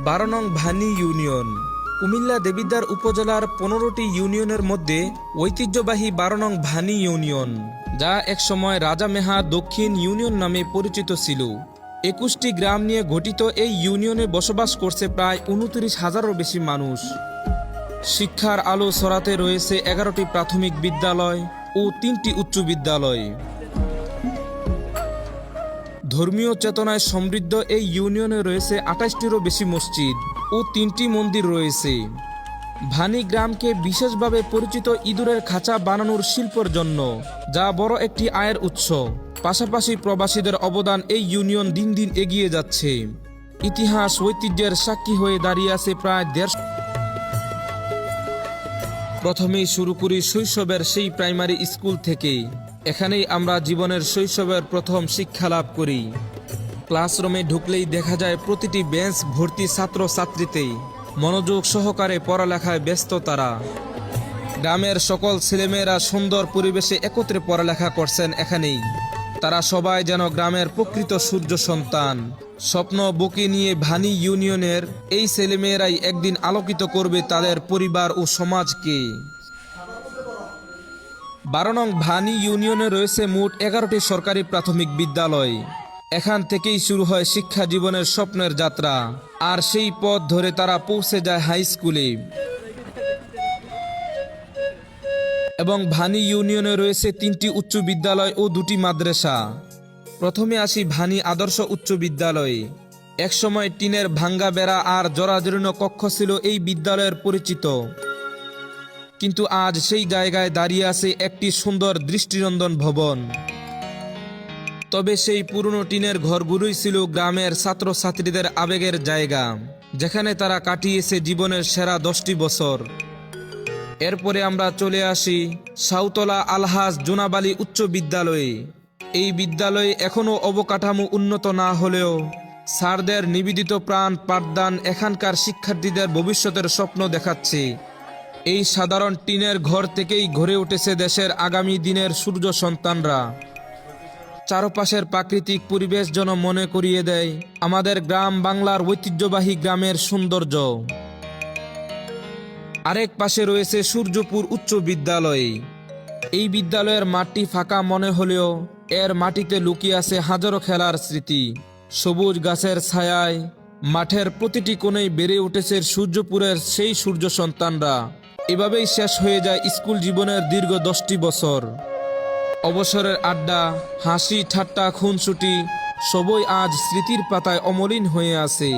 12 নং ভানি ইউনিয়ন। কুমিল্লা দেবিদ্বার উপজেলার 15টি ইউনিয়নের মধ্যে ঐতিহ্যবাহী 12 নং ভানি ইউনিয়ন, যা একসময় রাজা মেহা দক্ষিণ ইউনিয়ন নামে পরিচিত ছিল। 21টি গ্রাম নিয়ে গঠিত এই ইউনিয়নে বসবাস করছে প্রায় 29,000-এরও বেশি মানুষ। শিক্ষার আলো ছড়াতে রয়েছে 11টি প্রাথমিক বিদ্যালয় ও 3টি উচ্চ বিদ্যালয়। ধর্মীয় চেতনায় সমৃদ্ধ এই ইউনিয়নে রয়েছে 28টিরও বেশি মসজিদ ও 3টি মন্দির রয়েছে। ভানি গ্রামকে বিশেষভাবে পরিচিত ইঁদুরের খাঁচা বানানোর শিল্পের জন্য, যা বড় একটি আয়ের উৎস। পাশাপাশি প্রবাসীদের অবদান এই ইউনিয়ন দিন দিন এগিয়ে যাচ্ছে। ইতিহাস ঐতিহ্যের সাক্ষী হয়ে দাঁড়িয়ে আছে প্রায় 150। প্রথমেই শুরু করি শৈশবের সেই প্রাইমারি স্কুল থেকে। এখানেই আমরা জীবনের শৈশবের প্রথম শিক্ষা লাভ করি। ক্লাসরুমে ঢুকলেই দেখা যায় প্রতিটি বেঞ্চ ভর্তি ছাত্রছাত্রীতেই মনোযোগ সহকারে পড়ালেখায় ব্যস্ত তারা। গ্রামের সকল ছেলেমেয়েরা সুন্দর পরিবেশে একত্রে পড়ালেখা করছেন এখানেই। তারা সবাই যেন গ্রামের প্রকৃত সূর্য সন্তান। স্বপ্ন বুকে নিয়ে ভানি ইউনিয়নের এই ছেলেমেয়েরাই একদিন আলোকিত করবে তাদের পরিবার ও সমাজকে। 12 নং ভানি ইউনিয়নে রয়েছে মোট 11টি সরকারি প্রাথমিক বিদ্যালয়। এখান থেকেই শুরু হয় শিক্ষা জীবনের স্বপ্নের যাত্রা, আর সেই পথ ধরে তারা পৌঁছে যায় হাই স্কুলে। এবং ভানি ইউনিয়নে রয়েছে 3টি উচ্চ বিদ্যালয় ও 2টি মাদ্রাসা। প্রথমে আসি ভানি আদর্শ উচ্চ বিদ্যালয়ে। একসময় টিনের ভাঙ্গা বেড়া আর জরাজীর্ণ কক্ষ ছিল এই বিদ্যালয়ের পরিচিত, কিন্তু আজ সেই জায়গায় দাঁড়িয়ে আছে একটি সুন্দর দৃষ্টিনন্দন ভবন। তবে সেই পুরনো টিনের ঘরগুলোই ছিল গ্রামের ছাত্রছাত্রীদের আবেগের জায়গা, যেখানে তারা কাটিয়েছে জীবনের সেরা 10টি বছর। এরপরে আমরা চলে আসি সাউতলা আলহাজ জোনাব আলী উচ্চ বিদ্যালয়ে। এই বিদ্যালয়ে এখনও অবকাঠামো উন্নত না হলেও স্যারদের নিবেদিত প্রাণ পাঠদান এখানকার শিক্ষার্থীদের ভবিষ্যতের স্বপ্ন দেখাচ্ছে। এই সাধারণ টিনের ঘর থেকেই গড়ে উঠেছে দেশের আগামী দিনের সূর্য সন্তানরা। চারপাশের প্রাকৃতিক পরিবেশ যেন মনে করিয়ে দেয় আমাদের গ্রাম বাংলার ঐতিহ্যবাহী গ্রামের সৌন্দর্য। আরেক পাশে রয়েছে সূর্যপুর উচ্চ বিদ্যালয়। এই বিদ্যালয়ের মাঠটি ফাঁকা মনে হলেও এর মাটিতে লুকিয়ে আছে হাজারো খেলার স্মৃতি। সবুজ গাছের ছায়ায় মাঠের প্রতিটি কোণেই বেড়ে উঠেছে সূর্যপুরের সেই সূর্য সন্তানরা। এভাবেই শেষ হয়ে যায় স্কুল জীবনের দীর্ঘ 10টি বছর। অবসরের আড্ডা, হাসি ঠাট্টা, খুনসুটি সবই আজ স্মৃতির পাতায় অমলিন হয়ে আছে।